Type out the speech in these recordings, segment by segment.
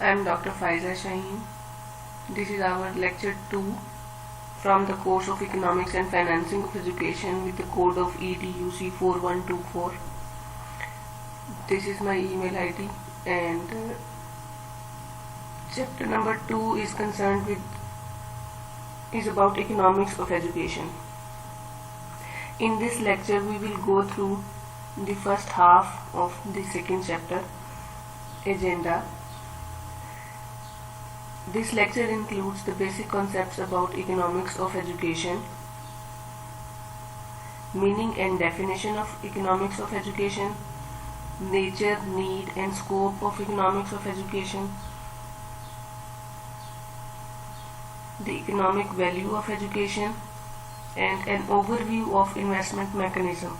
I am Dr. Faiza Shaheen. This is our lecture 2 from the course of Economics and Financing of Education with the code of EDUC 4124. This is my email ID, and chapter number 2 is about economics of education. In this lecture we will go through the first half of the second chapter, agenda. This lecture includes the basic concepts about economics of education, meaning and definition of economics of education, nature, need and scope of economics of education, the economic value of education, and an overview of investment mechanism.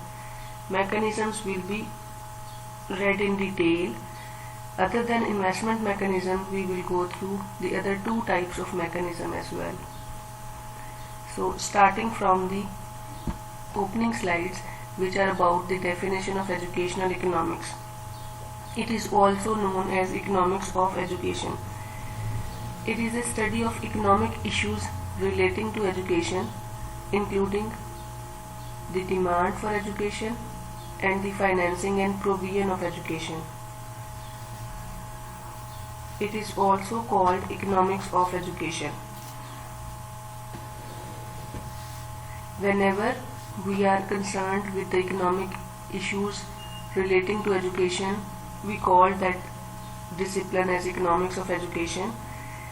Mechanisms will be read in detail. Other than investment mechanism, we will go through the other two types of mechanism as well. So starting from the opening slides, which are about the definition of educational economics. It is also known as economics of education. It is a study of economic issues relating to education, including the demand for education and the financing and provision of education. It is also called economics of education. Whenever we are concerned with the economic issues relating to education, we call that discipline as economics of education,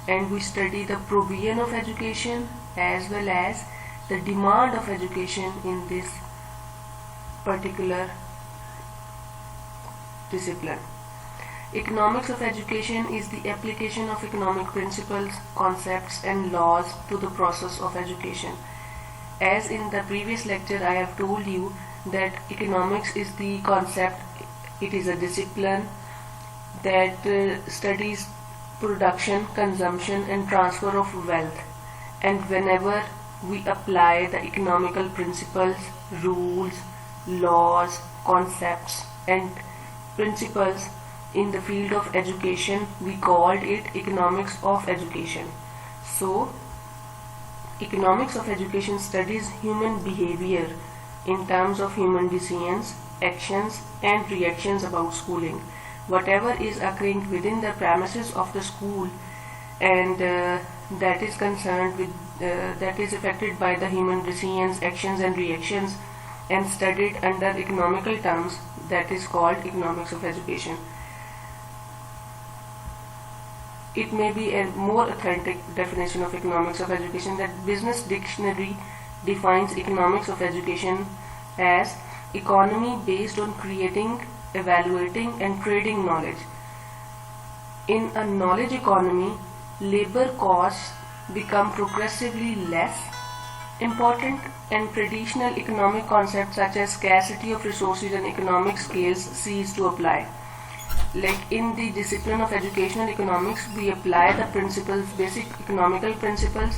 and we study the provision of education as well as the demand of education in this particular discipline. Economics of education is the application of economic principles, concepts and laws to the process of education. As in the previous lecture I have told you that economics is the concept, it is a discipline that studies production, consumption and transfer of wealth, and whenever we apply the economical principles, rules, laws, concepts and principles in the field of education, we called it economics of education. So, economics of education studies human behavior in terms of human decisions, actions and reactions about schooling. Whatever is occurring within the premises of the school and that is concerned with, that is affected by the human decisions, actions and reactions and studied under economical terms, that is called economics of education. It may be a more authentic definition of economics of education that Business Dictionary defines economics of education as economy based on creating, evaluating and trading knowledge. In a knowledge economy, labor costs become progressively less important and traditional economic concepts such as scarcity of resources and economic scales cease to apply. Like in the discipline of educational economics, we apply the principles, basic economical principles,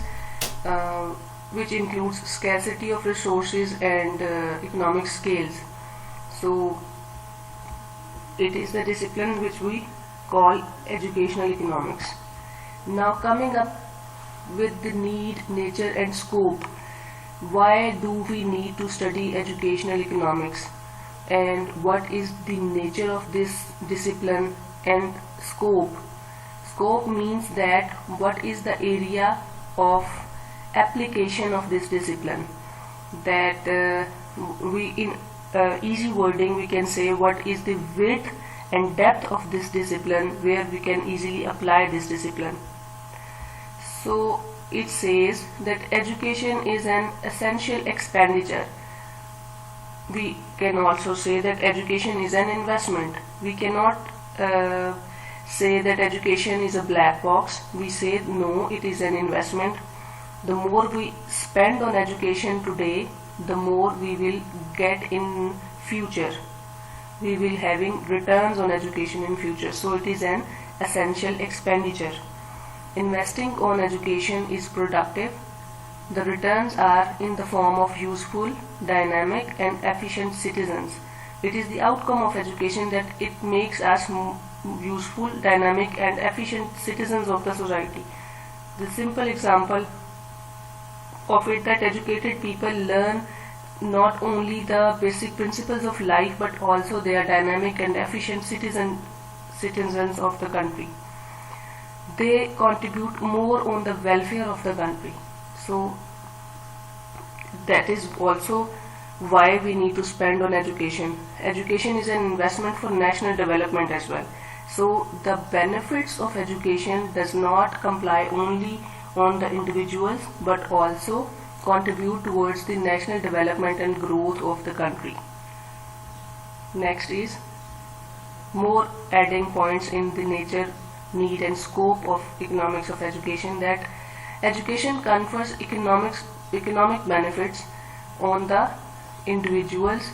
which includes scarcity of resources and economic scales. So it is the discipline which we call educational economics. Now coming up with the need, nature and scope. Why do we need to study educational economics? And what is the nature of this discipline and scope? Scope means that what is the area of application of this discipline. That we in easy wording we can say what is the width and depth of this discipline where we can easily apply this discipline. So it says that education is an essential expenditure. We can also say that education is an investment. We cannot say that education is a black box. We say no, it is an investment. The more we spend on education today, the more we will get in future. We will having returns on education in future. So it is an essential expenditure. Investing on education is productive. The returns are in the form of useful, dynamic and efficient citizens. It is the outcome of education that it makes us useful, dynamic and efficient citizens of the society. The simple example of it that educated people learn not only the basic principles of life but also they are dynamic and efficient citizens of the country. They contribute more on the welfare of the country. So that is also why we need to spend on education. Education is an investment for national development as well. So the benefits of education does not comply only on the individuals but also contribute towards the national development and growth of the country. Next is more adding points in the nature, need and scope of economics of education, that education confers economic benefits on the individuals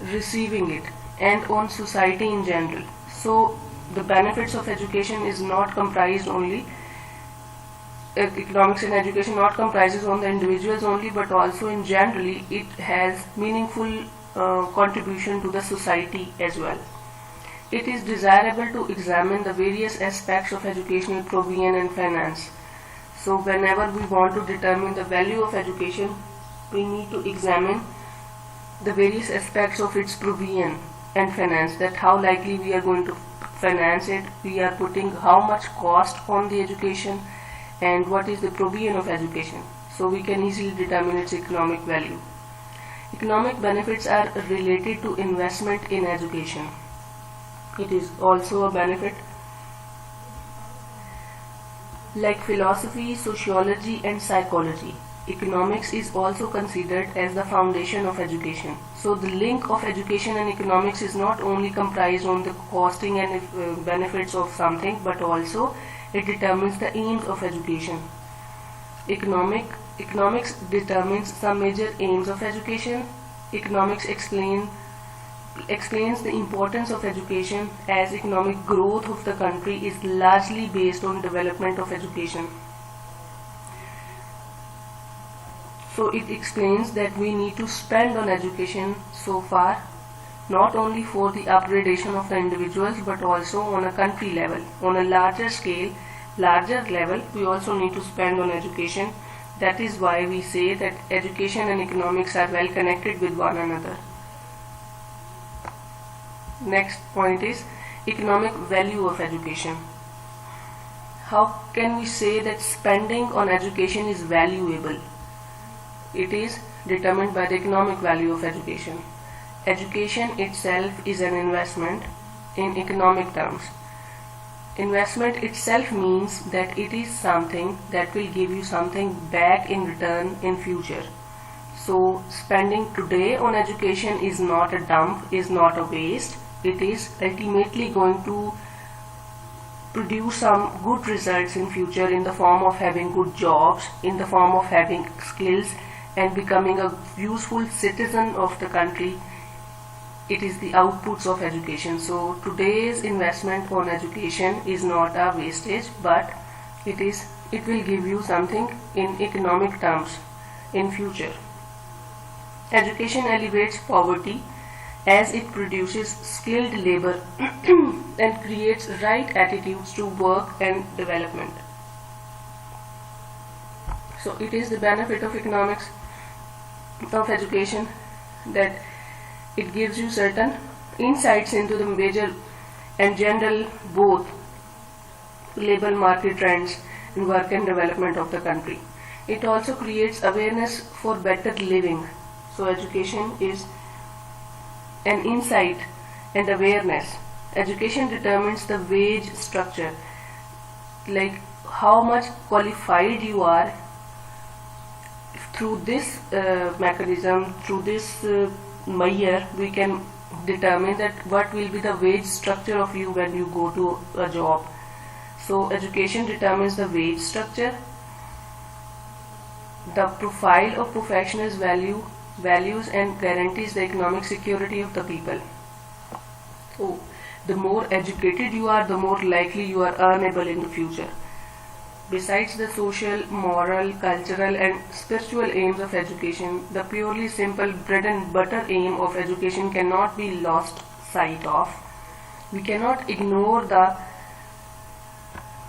receiving it and on society in general. So the benefits of education is not comprised only economics in education not comprises on the individuals only but also in generally it has meaningful contribution to the society as well. It is desirable to examine the various aspects of educational provision and finance. So whenever we want to determine the value of education, we need to examine the various aspects of its provision and finance, that how likely we are going to finance it, we are putting how much cost on the education and what is the provision of education, so we can easily determine its economic value. Economic benefits are related to investment in education. It is also a benefit. Like philosophy, sociology and psychology, economics is also considered as the foundation of education. So the link of education and economics is not only comprised on the costing and benefits of something but also it determines the aims of education. Economics determines some major aims of education. Economics explains the importance of education as economic growth of the country is largely based on development of education. So it explains that we need to spend on education so far, not only for the upgradation of the individuals but also on a country level. On a larger scale, larger level, we also need to spend on education. That is why we say that education and economics are well connected with one another. Next point is economic value of education. How can we say that spending on education is valuable? It is determined by the economic value of education. Education itself is an investment in economic terms. Investment itself means that it is something that will give you something back in return in future. So spending today on education is not a dump, is not a waste. It is ultimately going to produce some good results in future in the form of having good jobs, in the form of having skills and becoming a useful citizen of the country. It is the outputs of education. So today's investment on education is not a wastage, but it will give you something in economic terms in future. Education alleviates poverty as it produces skilled labor and creates right attitudes to work and development. So it is the benefit of economics of education that it gives you certain insights into the major and general both labor market trends and work and development of the country. It also creates awareness for better living. So education is an insight and awareness. Education determines the wage structure, like how much qualified you are. Through this mechanism, through this measure, we can determine that what will be the wage structure of you when you go to a job. So education determines the wage structure, the profile of professionals' values and guarantees the economic security of the people. So the more educated you are, the more likely you are earnable in the future. Besides the social, moral, cultural and spiritual aims of education, the purely simple bread and butter aim of education cannot be lost sight of. We cannot ignore the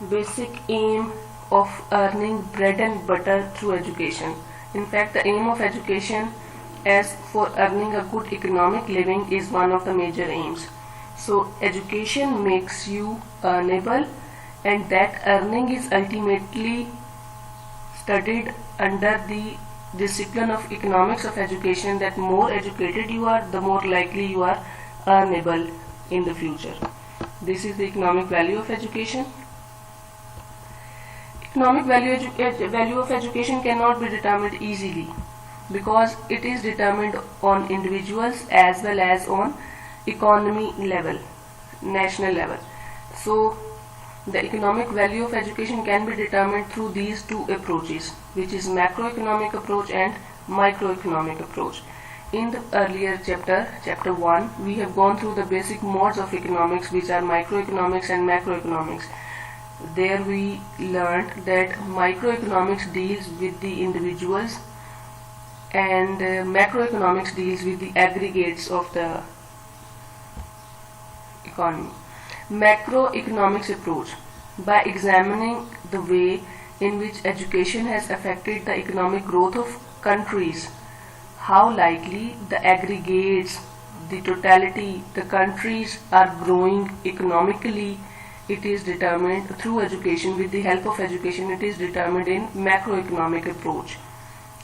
basic aim of earning bread and butter through education. In fact, the aim of education as for earning a good economic living is one of the major aims. So education makes you earnable, and that earning is ultimately studied under the discipline of economics of education, that more educated you are, the more likely you are earnable in the future. This is the economic value of education. Economic value of education cannot be determined easily because it is determined on individuals as well as on economy level, national level. So the economic value of education can be determined through these two approaches, which is macroeconomic approach and microeconomic approach. In the earlier chapter 1, we have gone through the basic modes of economics, which are microeconomics and macroeconomics. There we learned that microeconomics deals with the individuals and macroeconomics deals with the aggregates of the economy. Macroeconomics approach, by examining the way in which education has affected the economic growth of countries, how likely the aggregates, the totality, the countries are growing economically, it is determined through education. With the help of education, it is determined in macroeconomic approach.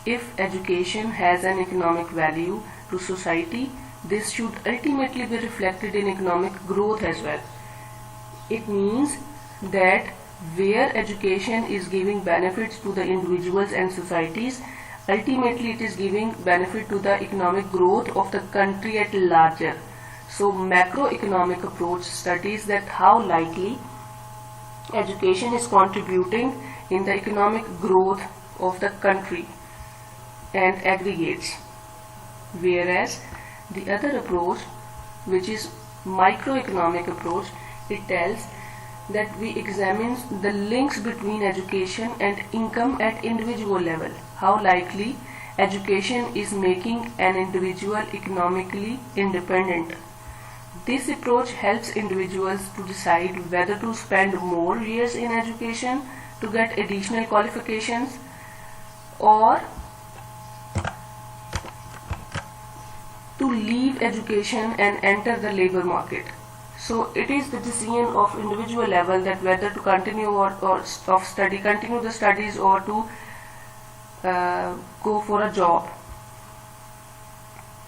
If education has an economic value to society, this should ultimately be reflected in economic growth as well. It means that where education is giving benefits to the individuals and societies, ultimately it is giving benefit to the economic growth of the country at larger. So macroeconomic approach studies that how likely education is contributing in the economic growth of the country and aggregates, whereas the other approach, which is microeconomic approach, it tells that we examine the links between education and income at individual level, how likely education is making an individual economically independent. This approach helps individuals to decide whether to spend more years in education to get additional qualifications or to leave education and enter the labor market. So it is the decision of individual level that whether to continue continue the studies or to go for a job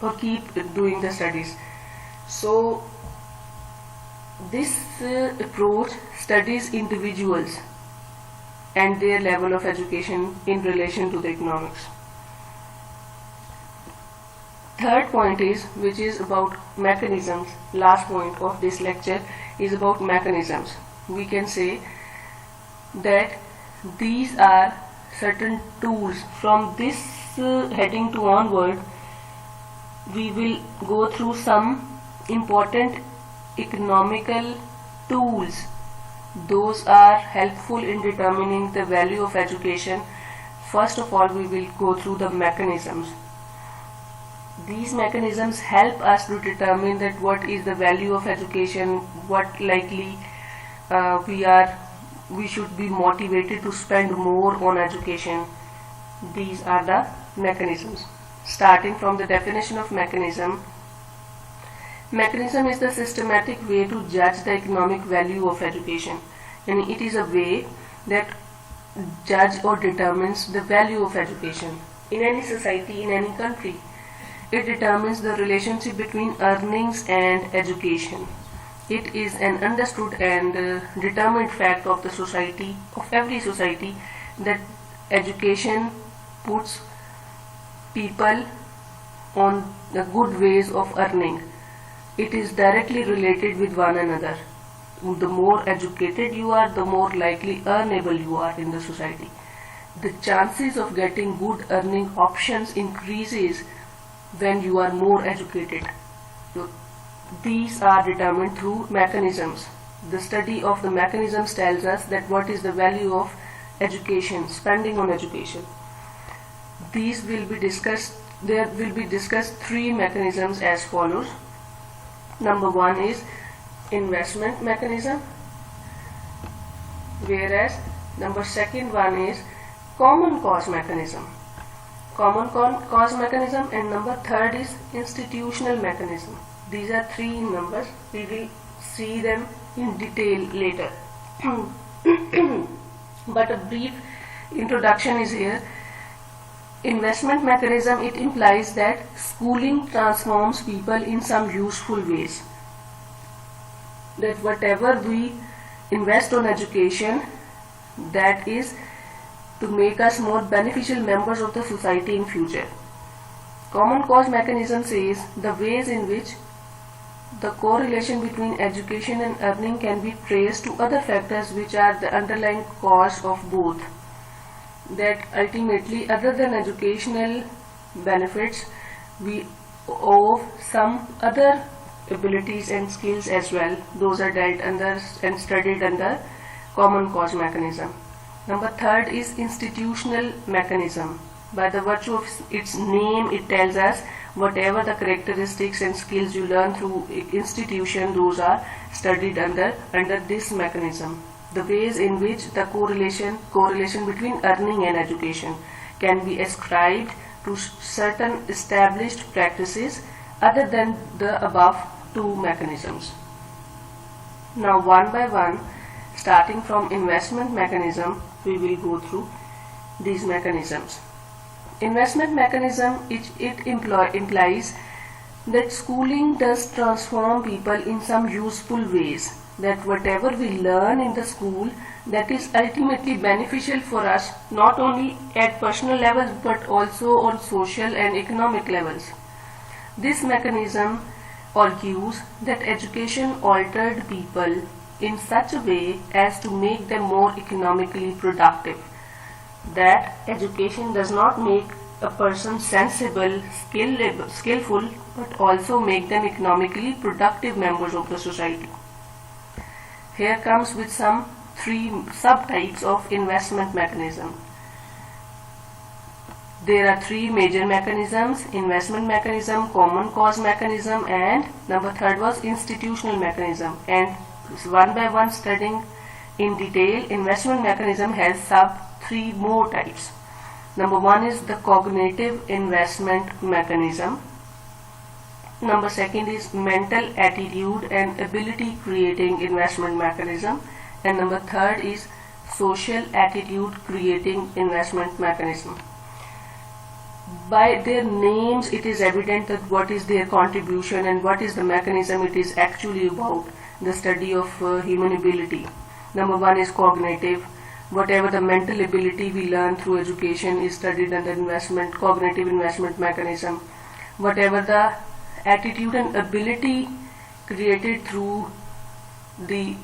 or keep doing the studies. So this approach studies individuals and their level of education in relation to the economics. Third point is, which is about mechanisms. Last point of this lecture is about mechanisms. We can say that these are certain tools. From this heading to onward, we will go through some important economical tools. Those are helpful in determining the value of education. First of all, we will go through the mechanisms. These mechanisms help us to determine that what is the value of education, what likely we should be motivated to spend more on education. These are the mechanisms. Starting from the definition of mechanism, mechanism is the systematic way to judge the economic value of education, and it is a way that judge or determines the value of education in any society, in any country. It determines the relationship between earnings and education. It is an understood and determined fact of the society, of every society, that education puts people on the good ways of earning. It is directly related with one another. The more educated you are, the more likely earnable you are in the society. The chances of getting good earning options increases when you are more educated. So these are determined through mechanisms. The study of the mechanisms tells us that what is the value of education, spending on education. These will be discussed. There will be discussed three mechanisms as follows. Number one is investment mechanism, whereas number second one is common cause mechanism. Cause mechanism, and number third is institutional mechanism. These are three numbers. We will see them in detail later. But a brief introduction is here. Investment mechanism, it implies that schooling transforms people in some useful ways. That whatever we invest on education, that is to make us more beneficial members of the society in future. Common cause mechanism says the ways in which the correlation between education and earning can be traced to other factors which are the underlying cause of both. That ultimately, other than educational benefits, we owe some other abilities and skills as well. Those are dealt under and studied under common cause mechanism. Number third is institutional mechanism. By the virtue of its name, it tells us whatever the characteristics and skills you learn through institution, those are studied under this mechanism. The ways in which the correlation between earning and education can be ascribed to certain established practices other than the above two mechanisms. Now, one by one, starting from investment mechanism, we will go through these mechanisms. Investment mechanism, it implies that schooling does transform people in some useful ways. That whatever we learn in the school, that is ultimately beneficial for us, not only at personal levels but also on social and economic levels. This mechanism argues that education altered people in such a way as to make them more economically productive. That education does not make a person sensible, skillful, but also make them economically productive members of the society. Here comes with some three subtypes of investment mechanism. There are three major mechanisms: investment mechanism, common cause mechanism, and number third was institutional mechanism. And one by one, studying in detail, investment mechanism has three more types. Number one is the cognitive investment mechanism. Number second is mental attitude and ability creating investment mechanism. And number third is social attitude creating investment mechanism. By their names, it is evident that what is their contribution and what is the mechanism it is actually about, the study of human ability. Number one is cognitive. Whatever the mental ability we learn through education is studied under cognitive investment mechanism. Whatever the attitude and ability created through the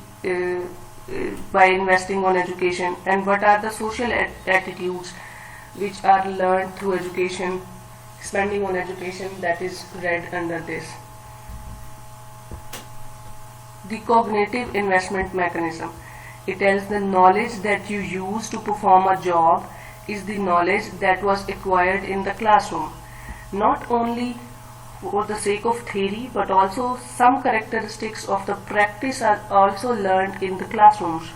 by investing on education, and what are the social attitudes which are learned through education, spending on education, that is read under this. The cognitive investment mechanism, it tells the knowledge that you use to perform a job is the knowledge that was acquired in the classroom, not only for the sake of theory, but also some characteristics of the practice are also learned in the classrooms.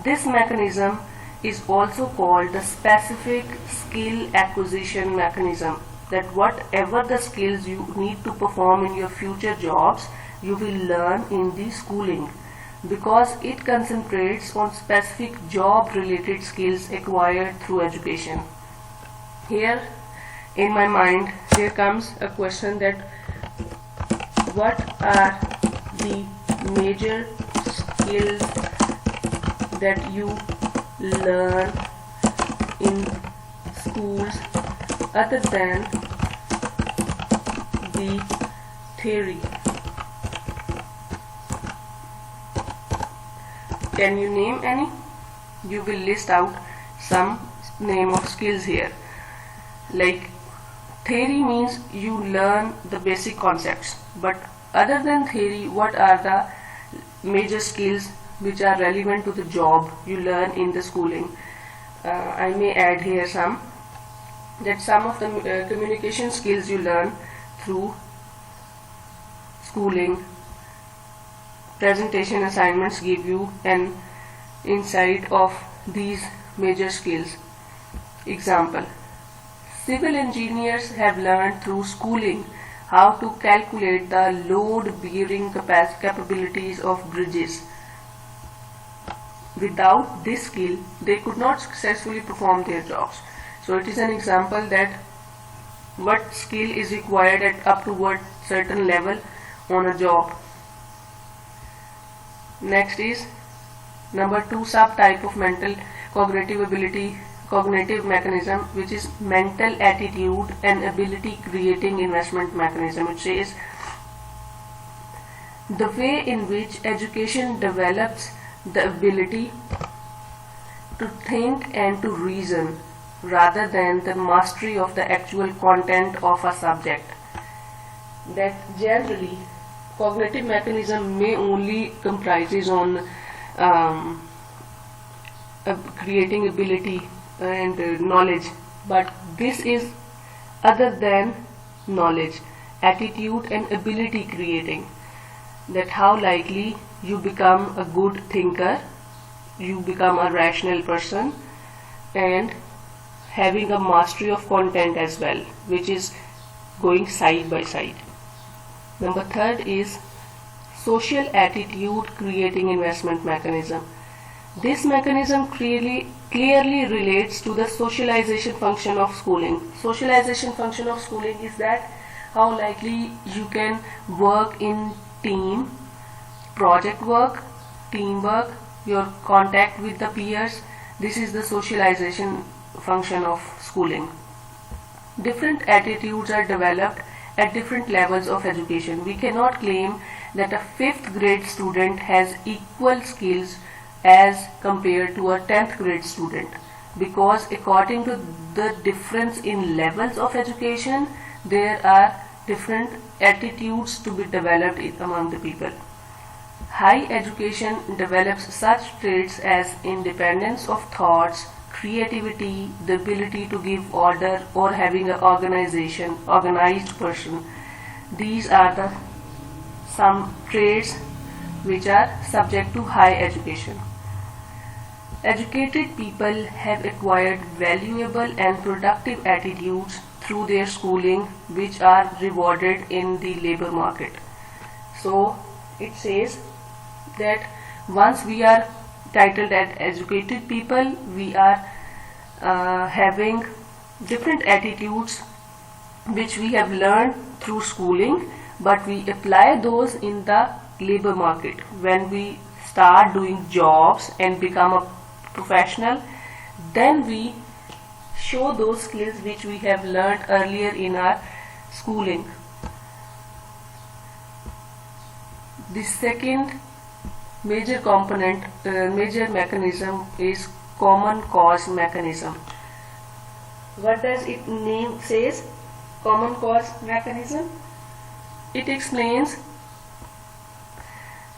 This mechanism is also called the specific skill acquisition mechanism, that whatever the skills you need to perform in your future jobs, you will learn in the schooling, because it concentrates on specific job related skills acquired through education. Here in my mind, here comes a question that what are the major skills that you learn in schools other than the theory? Can you name any? You will list out some name of skills here. Like theory means you learn the basic concepts, but other than theory, what are the major skills which are relevant to the job you learn in the schooling? I may add here some of the communication skills you learn through schooling, presentation assignments give you an insight of these major skills. Example: civil engineers have learned through schooling how to calculate the load-bearing capabilities of bridges. Without this skill, they could not successfully perform their jobs. So it is an example that what skill is required at up to what certain level on a job. Next is number 2 subtype of mental cognitive mechanism, which is mental attitude and ability creating investment mechanism. It says the way in which education develops the ability to think and to reason rather than the mastery of the actual content of a subject. That generally cognitive mechanism may only comprises on creating ability and knowledge, but this is other than knowledge, attitude and ability creating. That how likely you become a good thinker, you become a rational person, and having a mastery of content as well, which is going side by side. Number 3 is social attitude creating investment mechanism. This mechanism clearly relates to the socialization function of schooling. Socialization function of schooling is that how likely you can work in team, project work, teamwork, your contact with the peers. This is the socialization function of schooling. Different attitudes are developed at different levels of education. We cannot claim that a 5th grade student has equal skills as compared to a 10th grade student, because according to the difference in levels of education, there are different attitudes to be developed among the people. High education develops such traits as independence of thoughts, creativity, the ability to give order, or having an organized person. These are the some traits which are subject to high education. Educated people have acquired valuable and productive attitudes through their schooling, which are rewarded in the labor market. So it says that once we are titled as educated people, we are having different attitudes which we have learned through schooling, but we apply those in the labor market. When we start doing jobs and become a professional, then we show those skills which we have learned earlier in our schooling. The second major component, major mechanism is common cause mechanism. What does it name says? Common cause mechanism. It explains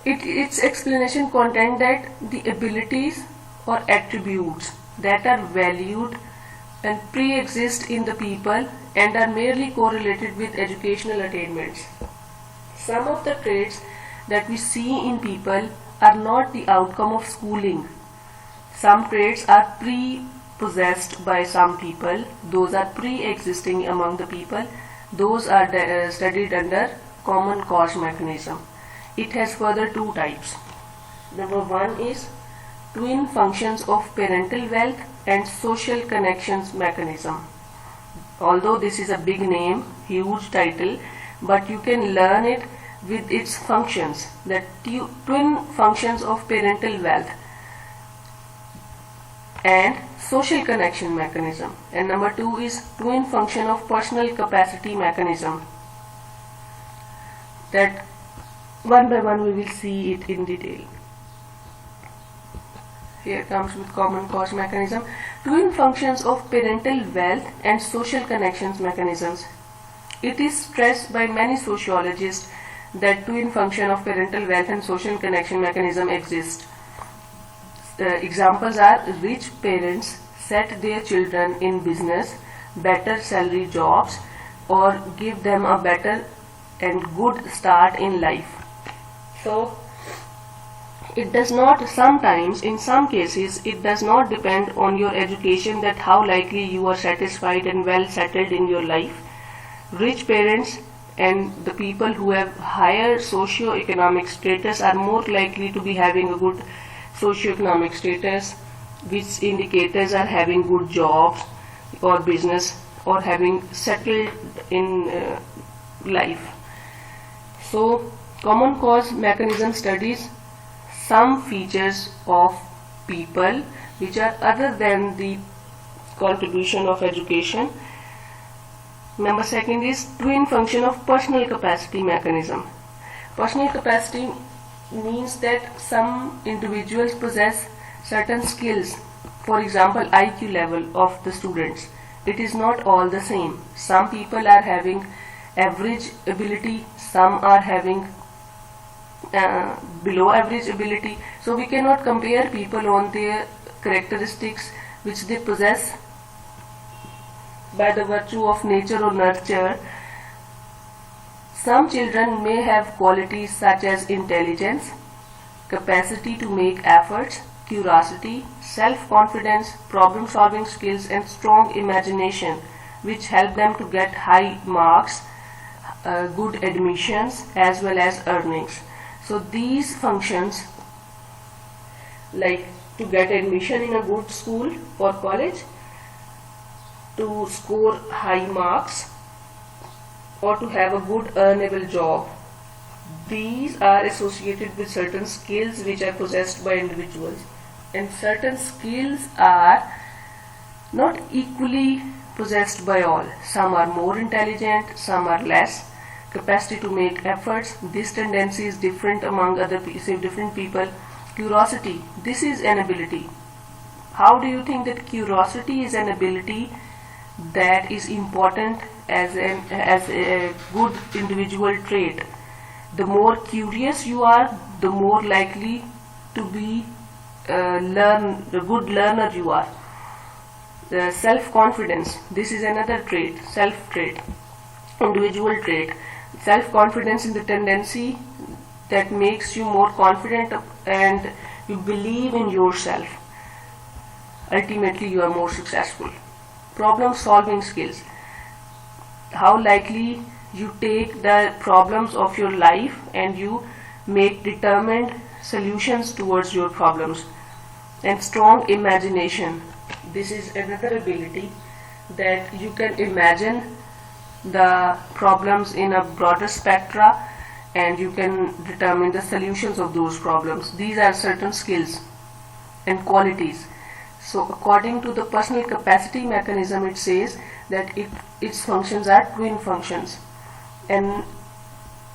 its explanation content that the abilities or attributes that are valued and pre-exist in the people and are merely correlated with educational attainments. Some of the traits that we see in people are not the outcome of schooling. Some traits are pre-possessed by some people. Those are pre-existing among the people. Those are studied under common cause mechanism. It has further 2 types. Number 1 is twin functions of parental wealth and social connections mechanism. Although this is a big name, huge title, but you can learn it with its functions. That twin functions of parental wealth and social connection mechanism. And number 2 is twin function of personal capacity mechanism. That one by one we will see it in detail. Here comes with common cause mechanism. Twin functions of parental wealth and social connections mechanisms. It is stressed by many sociologists that twin function of parental wealth and social connection mechanism exist. Examples are rich parents set their children in business, better salary jobs, or give them a better and good start in life. So It does not, sometimes, in some cases, it does not depend on your education that how likely you are satisfied and well settled in your life. Rich parents and the people who have higher socio-economic status are more likely to be having a good socio-economic status, which indicators are having good jobs or business or having settled in life. So, common cause mechanism studies some features of people which are other than the contribution of education. Number second is twin function of personal capacity mechanism. Personal capacity means that some individuals possess certain skills. For example, IQ level of the students. It is not all the same. Some people are having average ability, some are having below average ability. So we cannot compare people on their characteristics which they possess by the virtue of nature or nurture. Some children may have qualities such as intelligence, capacity to make efforts, curiosity, self-confidence, problem-solving skills and strong imagination, which help them to get high marks, good admissions as well as earnings. So these functions, like to get admission in a good school or college, to score high marks, or to have a good earnable job, these are associated with certain skills which are possessed by individuals, and certain skills are not equally possessed by all. Some are more intelligent, some are less. Capacity to make efforts, this tendency is different among different people. Curiosity, this is an ability. How do you think that curiosity is an ability that is important as a good individual trait? The more curious you are, the more likely to be the good learner you are. Self-confidence, this is another trait, self-trait, individual trait. Self-confidence is the tendency that makes you more confident and you believe in yourself. Ultimately, you are more successful. Problem-solving skills, how likely you take the problems of your life and you make determined solutions towards your problems. And strong imagination, this is another ability that you can imagine the problems in a broader spectra and you can determine the solutions of those problems. These are certain skills and qualities. So according to the personal capacity mechanism, it says that its functions are twin functions, and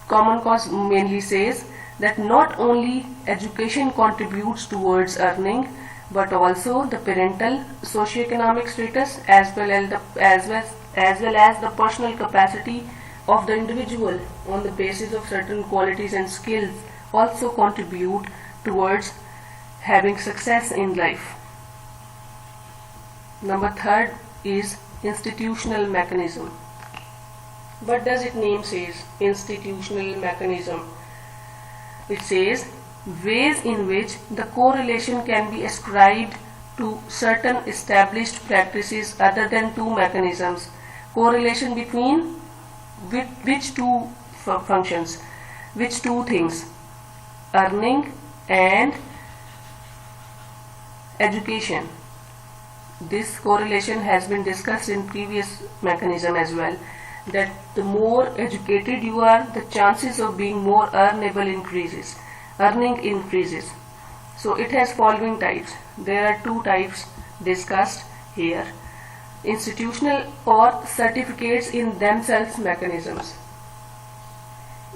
common cause mainly says that not only education contributes towards earning, but also the parental socioeconomic status as well as the personal capacity of the individual on the basis of certain qualities and skills also contribute towards having success in life. Number third is institutional mechanism. What does its name says? Institutional mechanism. It says ways in which the correlation can be ascribed to certain established practices other than two mechanisms. Correlation between which two functions, which two things? Earning and education. This correlation has been discussed in previous mechanism as well, that the more educated you are, the chances of being more earnable increases. Earning increases. So it has following types. There are two types discussed here. Institutional or certificates in themselves mechanisms.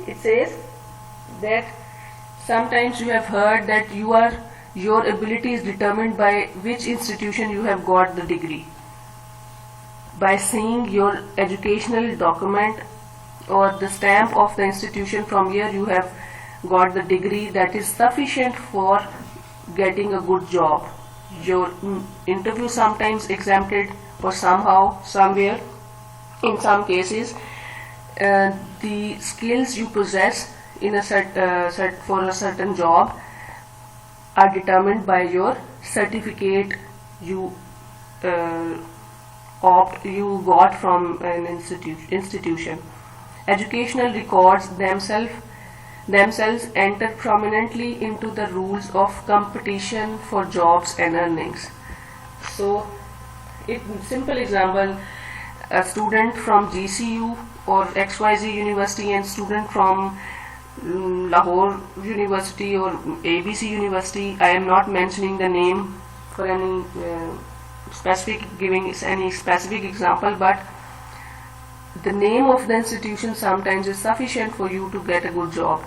It says that sometimes you have heard that your ability is determined by which institution you have got the degree. By seeing your educational document or the stamp of the institution, from here you have got the degree that is sufficient for getting a good job. Your interview sometimes exempted or somehow, somewhere, in some cases, the skills you possess in for a certain job are determined by your certificate you you got from an institution. Educational records themselves enter prominently into the rules of competition for jobs and earnings. So, simple example, a student from GCU or XYZ University and student from Lahore University or ABC University, I am not mentioning the name for any giving any specific example, but the name of the institution sometimes is sufficient for you to get a good job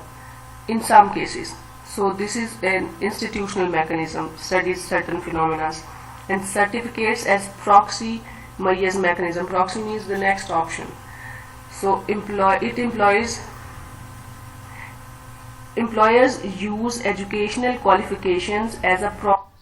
in some cases. So this is an institutional mechanism, studies certain phenomena, and certificates as proxy Mayer's mechanism. Proxy means the next option. So employers use educational qualifications as a proxy